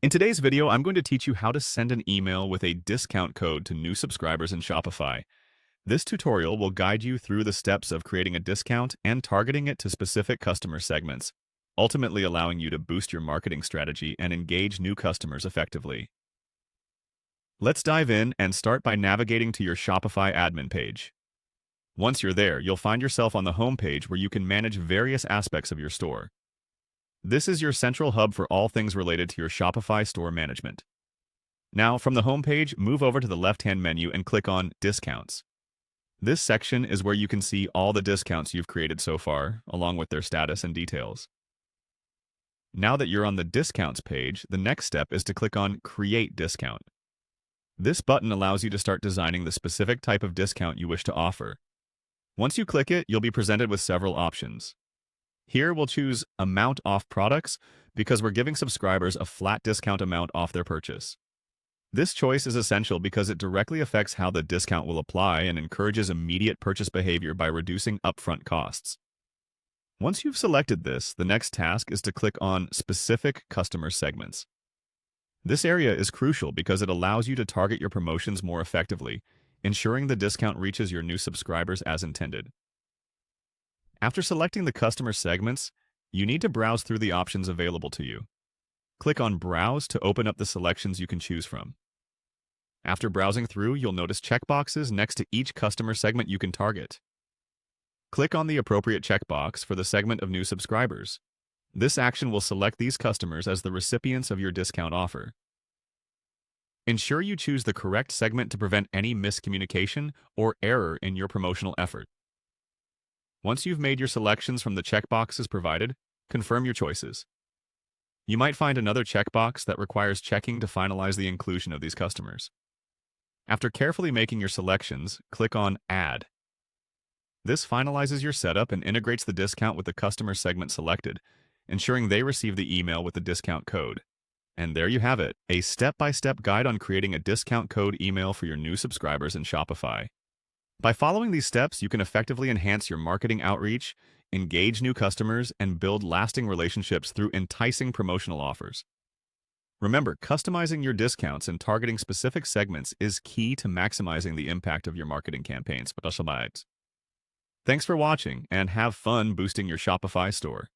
In today's video, I'm going to teach you how to send an email with a discount code to new subscribers in Shopify. This tutorial will guide you through the steps of creating a discount and targeting it to specific customer segments, ultimately allowing you to boost your marketing strategy and engage new customers effectively. Let's dive in and start by navigating to your Shopify admin page. Once you're there, you'll find yourself on the home page where you can manage various aspects of your store. This is your central hub for all things related to your Shopify store management. Now, from the home page, move over to the left-hand menu and click on Discounts. This section is where you can see all the discounts you've created so far, along with their status and details. Now that you're on the Discounts page, the next step is to click on Create Discount. This button allows you to start designing the specific type of discount you wish to offer. Once you click it, you'll be presented with several options. Here, we'll choose Amount Off Products because we're giving subscribers a flat discount amount off their purchase. This choice is essential because it directly affects how the discount will apply and encourages immediate purchase behavior by reducing upfront costs. Once you've selected this, the next task is to click on Specific Customer Segments. This area is crucial because it allows you to target your promotions more effectively, ensuring the discount reaches your new subscribers as intended. After selecting the customer segments, you need to browse through the options available to you. Click on Browse to open up the selections you can choose from. After browsing through, you'll notice checkboxes next to each customer segment you can target. Click on the appropriate checkbox for the segment of new subscribers. This action will select these customers as the recipients of your discount offer. Ensure you choose the correct segment to prevent any miscommunication or error in your promotional effort. Once you've made your selections from the checkboxes provided, confirm your choices. You might find another checkbox that requires checking to finalize the inclusion of these customers. After carefully making your selections, click on Add. This finalizes your setup and integrates the discount with the customer segment selected, ensuring they receive the email with the discount code. And there you have it, a step-by-step guide on creating a discount code email for your new subscribers in Shopify. By following these steps, you can effectively enhance your marketing outreach, engage new customers, and build lasting relationships through enticing promotional offers. Remember, customizing your discounts and targeting specific segments is key to maximizing the impact of your marketing campaigns. Thanks for watching, and have fun boosting your Shopify store.